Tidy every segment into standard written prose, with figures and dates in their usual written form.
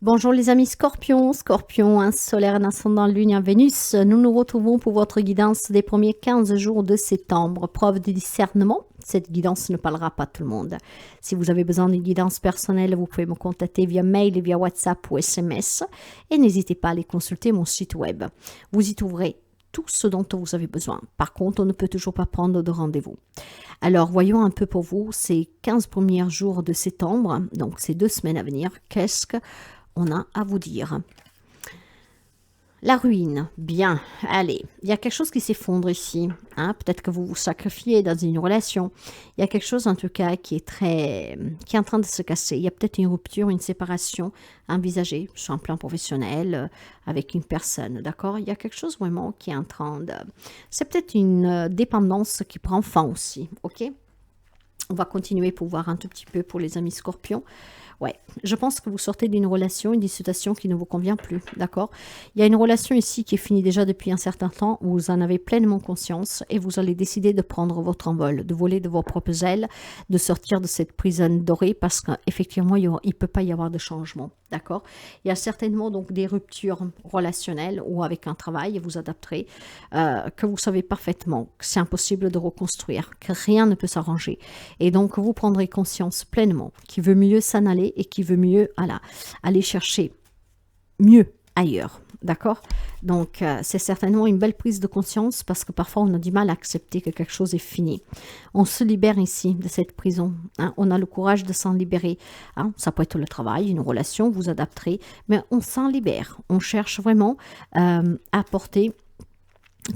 Bonjour les amis Scorpions, Scorpion, un solaire, un ascendant, lune, un Vénus. Nous nous retrouvons pour votre guidance des premiers 15 jours de septembre. Preuve de discernement, cette guidance ne parlera pas à tout le monde. Si vous avez besoin d'une guidance personnelle, vous pouvez me contacter via mail, via WhatsApp ou SMS. Et n'hésitez pas à aller consulter mon site web. Vous y trouverez tout ce dont vous avez besoin. Par contre, on ne peut toujours pas prendre de rendez-vous. Alors, voyons un peu pour vous ces 15 premiers jours de septembre, donc ces 2 semaines à venir, qu'est-ce qu'on a à vous dire? La ruine, bien, allez, il y a quelque chose qui s'effondre ici, hein? Peut-être que vous vous sacrifiez dans une relation, il y a quelque chose en tout cas qui est en train de se casser, il y a peut-être une rupture, une séparation envisagée sur un plan professionnel avec une personne, d'accord? Il y a quelque chose vraiment qui est en train de... C'est peut-être une dépendance qui prend fin aussi, ok? On va continuer pour voir un tout petit peu pour les amis scorpions. Ouais, je pense que vous sortez d'une relation, une situation qui ne vous convient plus, d'accord? Il y a une relation ici qui est finie déjà depuis un certain temps, où vous en avez pleinement conscience et vous allez décider de prendre votre envol, de voler de vos propres ailes, de sortir de cette prison dorée parce qu'effectivement, il ne peut pas y avoir de changement, d'accord? Il y a certainement donc des ruptures relationnelles ou avec un travail, et vous adapterez, que vous savez parfaitement que c'est impossible de reconstruire, que rien ne peut s'arranger. Et donc, vous prendrez conscience pleinement qu'il veut mieux s'en aller et qui veut mieux aller chercher mieux ailleurs, d'accord? Donc, c'est certainement une belle prise de conscience parce que parfois, on a du mal à accepter que quelque chose est fini. On se libère ici de cette prison, hein? On a le courage de s'en libérer, hein? Ça peut être le travail, une relation, vous adapterez, mais on s'en libère. On cherche vraiment à apporter,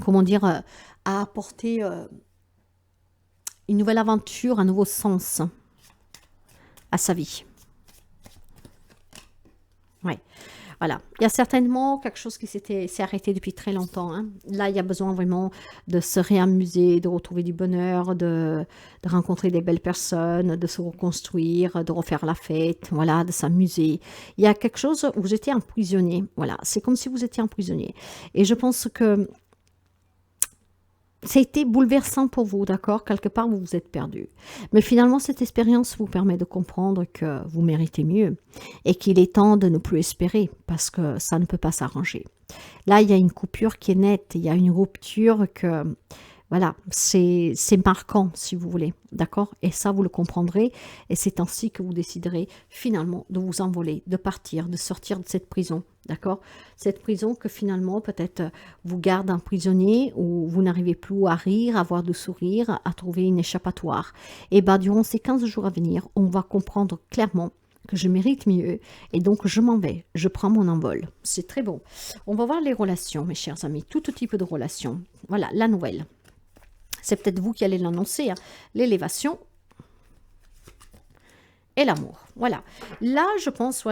comment dire, à apporter une nouvelle aventure, un nouveau sens à sa vie. Oui, voilà. Il y a certainement quelque chose qui s'est arrêté depuis très longtemps, hein. Là, il y a besoin vraiment de se réamuser, de retrouver du bonheur, de rencontrer des belles personnes, de se reconstruire, de refaire la fête, voilà, de s'amuser. Il y a quelque chose où vous étiez emprisonné, voilà. C'est comme si vous étiez emprisonné. Et je pense que ça a été bouleversant pour vous, d'accord? Quelque part, vous vous êtes perdu. Mais finalement, cette expérience vous permet de comprendre que vous méritez mieux et qu'il est temps de ne plus espérer parce que ça ne peut pas s'arranger. Là, il y a une coupure qui est nette, il y a une rupture que, voilà, c'est marquant si vous voulez, d'accord? Et ça, vous le comprendrez et c'est ainsi que vous déciderez finalement de vous envoler, de partir, de sortir de cette prison, d'accord? Cette prison que finalement peut-être vous garde un prisonnier où vous n'arrivez plus à rire, à avoir de sourire, à trouver une échappatoire. Et bien, durant ces 15 jours à venir, on va comprendre clairement que je mérite mieux et donc je m'en vais, je prends mon envol. C'est très bon. On va voir les relations, mes chers amis, tout type de relations. Voilà, la nouvelle. C'est peut-être vous qui allez l'annoncer, hein. L'élévation et l'amour. Voilà. Là, je pense,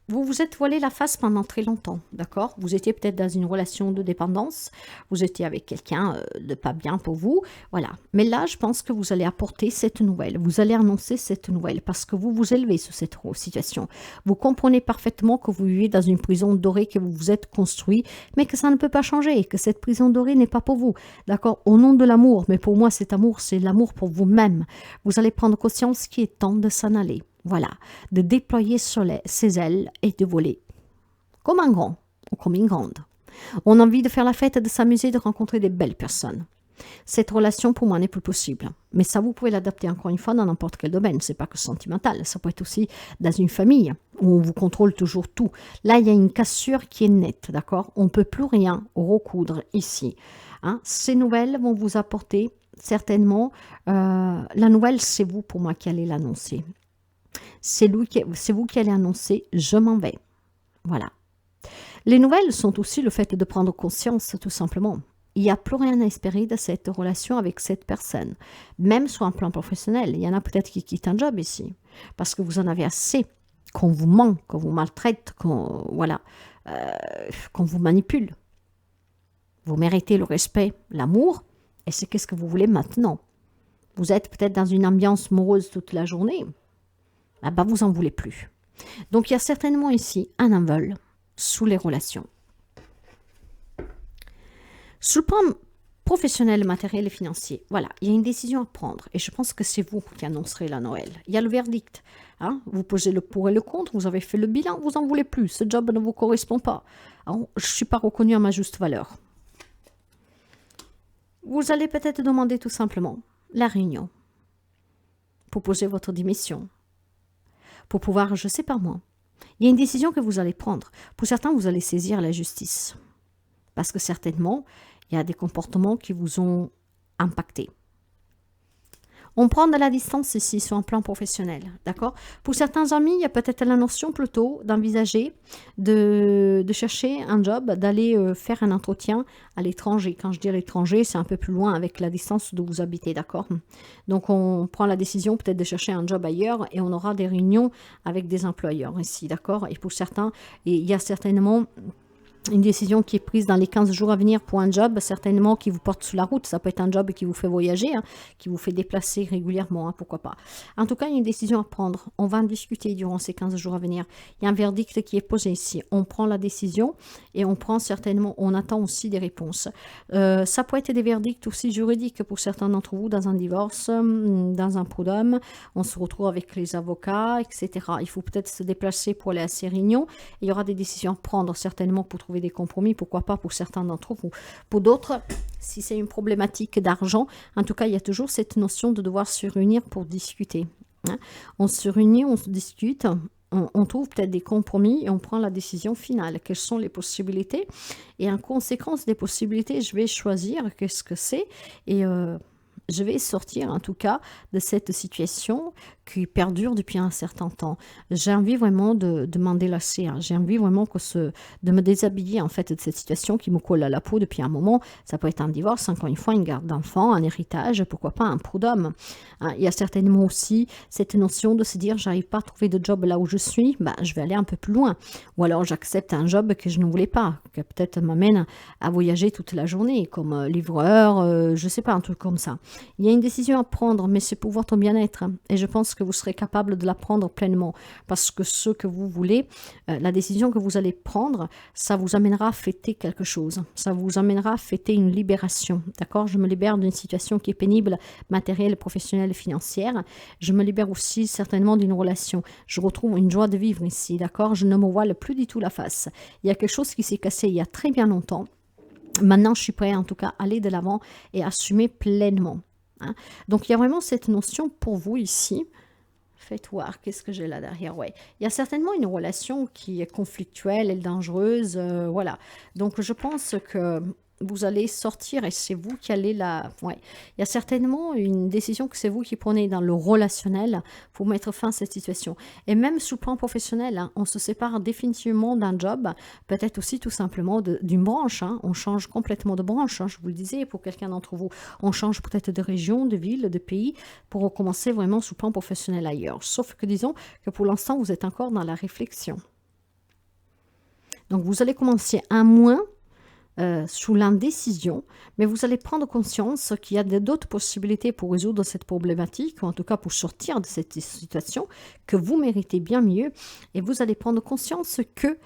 vous vous êtes voilé la face pendant très longtemps, d'accord? Vous étiez peut-être dans une relation de dépendance, vous étiez avec quelqu'un de pas bien pour vous, voilà. Mais là, je pense que vous allez apporter cette nouvelle, vous allez annoncer cette nouvelle parce que vous vous élevez sur cette situation. Vous comprenez parfaitement que vous vivez dans une prison dorée que vous vous êtes construit, mais que ça ne peut pas changer, que cette prison dorée n'est pas pour vous, d'accord? Au nom de l'amour, mais pour moi, cet amour, c'est l'amour pour vous-même. Vous allez prendre conscience qu'il est temps de s'en aller. Voilà, de déployer ses ailes et de voler. Comme un grand ou comme une grande. On a envie de faire la fête, de s'amuser, de rencontrer des belles personnes. Cette relation, pour moi, n'est plus possible. Mais ça, vous pouvez l'adapter encore une fois dans n'importe quel domaine. C'est pas que sentimental. Ça peut être aussi dans une famille où on vous contrôle toujours tout. Là, il y a une cassure qui est nette, d'accord? On ne peut plus rien recoudre ici, hein? Ces nouvelles vont vous apporter certainement... la nouvelle, c'est vous, pour moi, qui allez l'annoncer. C'est vous qui allez annoncer « je m'en vais ». Voilà. Les nouvelles sont aussi le fait de prendre conscience, tout simplement. Il n'y a plus rien à espérer de cette relation avec cette personne. Même sur un plan professionnel, il y en a peut-être qui quittent un job ici. Parce que vous en avez assez, qu'on vous ment, qu'on vous maltraite, qu'on vous manipule. Vous méritez le respect, l'amour, et c'est qu'est-ce que vous voulez maintenant. Vous êtes peut-être dans une ambiance morose toute la journée. Ah bah vous en voulez plus. Donc il y a certainement ici un envol sous les relations. Sous le plan Professionnel, matériel et financier. Voilà, il y a une décision à prendre. Et je pense que c'est vous qui annoncerez la Noël. Il y a le verdict. Hein, vous posez le pour et le contre, vous avez fait le bilan, vous n'en voulez plus. Ce job ne vous correspond pas. Alors, je ne suis pas reconnue à ma juste valeur. Vous allez peut-être demander tout simplement la réunion pour poser votre démission. Pour pouvoir, je ne sais pas moi. Il y a une décision que vous allez prendre. Pour certains, vous allez saisir la justice. Parce que certainement, il y a des comportements qui vous ont impacté. On prend de la distance ici sur un plan professionnel, d'accord? Pour certains amis, il y a peut-être la notion plutôt d'envisager de chercher un job, d'aller faire un entretien à l'étranger. Quand je dis à l'étranger, c'est un peu plus loin avec la distance d'où vous habitez, d'accord? Donc on prend la décision peut-être de chercher un job ailleurs et on aura des réunions avec des employeurs ici, d'accord? Et pour certains, il y a certainement une décision qui est prise dans les 15 jours à venir pour un job, certainement qui vous porte sous la route. Ça peut être un job qui vous fait voyager, hein, qui vous fait déplacer régulièrement, hein, pourquoi pas. En tout cas, il y a une décision à prendre. On va en discuter durant ces 15 jours à venir. Il y a un verdict qui est posé ici. On prend la décision et on prend certainement, on attend aussi des réponses. Ça peut être des verdicts aussi juridiques pour certains d'entre vous dans un divorce, dans un prud'homme. On se retrouve avec les avocats, etc. Il faut peut-être se déplacer pour aller à ces réunions. Il y aura des décisions à prendre certainement pour trouver des compromis, pourquoi pas pour certains d'entre vous. Pour d'autres, si c'est une problématique d'argent, en tout cas, il y a toujours cette notion de devoir se réunir pour discuter. Hein. On se réunit, on se discute, on trouve peut-être des compromis et on prend la décision finale. Quelles sont les possibilités? Et en conséquence des possibilités, je vais choisir qu'est-ce que c'est et je vais sortir en tout cas de cette situation qui perdure depuis un certain temps. J'ai envie vraiment de m'en délasser. Hein. J'ai envie vraiment de me déshabiller en fait de cette situation qui me colle à la peau depuis un moment. Ça peut être un divorce, encore une fois, une garde d'enfant, un héritage, pourquoi pas un prud'homme. Hein. Il y a certainement aussi cette notion de se dire j'arrive pas à trouver de job là où je suis, je vais aller un peu plus loin. Ou alors j'accepte un job que je ne voulais pas, qui peut-être m'amène à voyager toute la journée, comme livreur, je sais pas, un truc comme ça. Il y a une décision à prendre, mais c'est pour votre bien-être. Hein. Et je pense que vous serez capable de la prendre pleinement. Parce que ce que vous voulez, la décision que vous allez prendre, ça vous amènera à fêter quelque chose. Ça vous amènera à fêter une libération. D'accord? Je me libère d'une situation qui est pénible, matérielle, professionnelle et financière. Je me libère aussi certainement d'une relation. Je retrouve une joie de vivre ici. D'accord? Je ne me voile plus du tout la face. Il y a quelque chose qui s'est cassé il y a très bien longtemps. Maintenant, je suis prêt en tout cas à aller de l'avant et assumer pleinement. Hein. Donc, il y a vraiment cette notion pour vous ici. Faites voir, qu'est-ce que j'ai là derrière? Ouais. Il y a certainement une relation qui est conflictuelle et dangereuse. Voilà. Donc, je pense que vous allez sortir et c'est vous qui allez la... Ouais. Il y a certainement une décision que c'est vous qui prenez dans le relationnel pour mettre fin à cette situation. Et même sous le plan professionnel, hein, on se sépare définitivement d'un job, peut-être aussi tout simplement d'une branche. Hein. On change complètement de branche, hein, je vous le disais, pour quelqu'un d'entre vous. On change peut-être de région, de ville, de pays, pour recommencer vraiment sous le plan professionnel ailleurs. Sauf que disons que pour l'instant, vous êtes encore dans la réflexion. Donc vous allez commencer un moins sous l'indécision, mais vous allez prendre conscience qu'il y a d'autres possibilités pour résoudre cette problématique, ou en tout cas pour sortir de cette situation, que vous méritez bien mieux, et vous allez prendre conscience que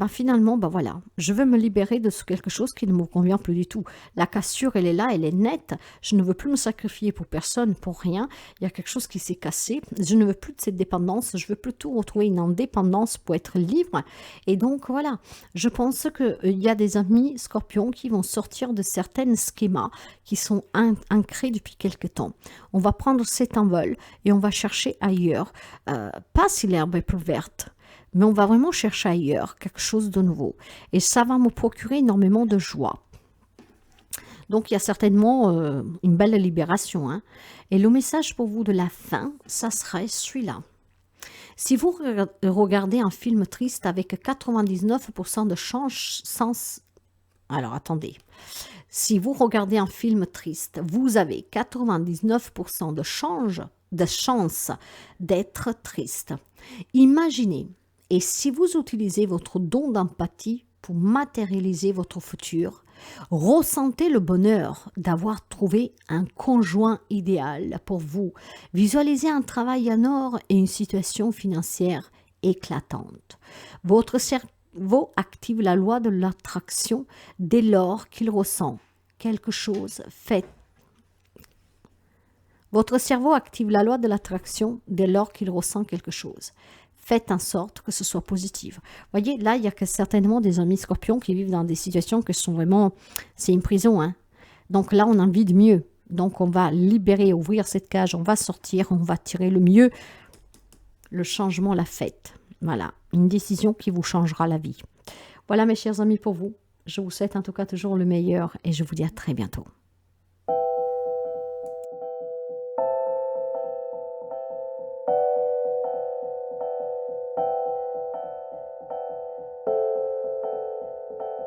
finalement, voilà, je veux me libérer de quelque chose qui ne me convient plus du tout. La cassure, elle est là, elle est nette, je ne veux plus me sacrifier pour personne, pour rien, il y a quelque chose qui s'est cassé, je ne veux plus de cette dépendance, je veux plutôt retrouver une indépendance pour être libre, et donc voilà, je pense qu'il y a des amis scorpions qui vont sortir de certains schémas qui sont ancrés depuis quelque temps. On va prendre cet envol et on va chercher ailleurs, pas si l'herbe est plus verte, mais on va vraiment chercher ailleurs quelque chose de nouveau. Et ça va me procurer énormément de joie. Donc, il y a certainement une belle libération. Hein. Et le message pour vous de la fin, ça serait celui-là. Si vous regardez un film triste avec 99% de chance... Alors, attendez. Si vous regardez un film triste, vous avez 99% de chance d'être triste. Imaginez. Et si vous utilisez votre don d'empathie pour matérialiser votre futur, ressentez le bonheur d'avoir trouvé un conjoint idéal pour vous. Visualisez un travail en or et une situation financière éclatante. Votre cerveau active la loi de l'attraction dès lors qu'il ressent quelque chose. Faites. Votre cerveau active la loi de l'attraction dès lors qu'il ressent quelque chose. Faites en sorte que ce soit positif. Voyez, là, il y a certainement des amis scorpions qui vivent dans des situations qui sont vraiment... C'est une prison, hein. Donc là, on a envie de mieux. Donc, on va libérer, ouvrir cette cage, on va sortir, on va tirer le mieux. Le changement, la fête. Voilà, une décision qui vous changera la vie. Voilà, mes chers amis, pour vous. Je vous souhaite en tout cas toujours le meilleur et je vous dis à très bientôt.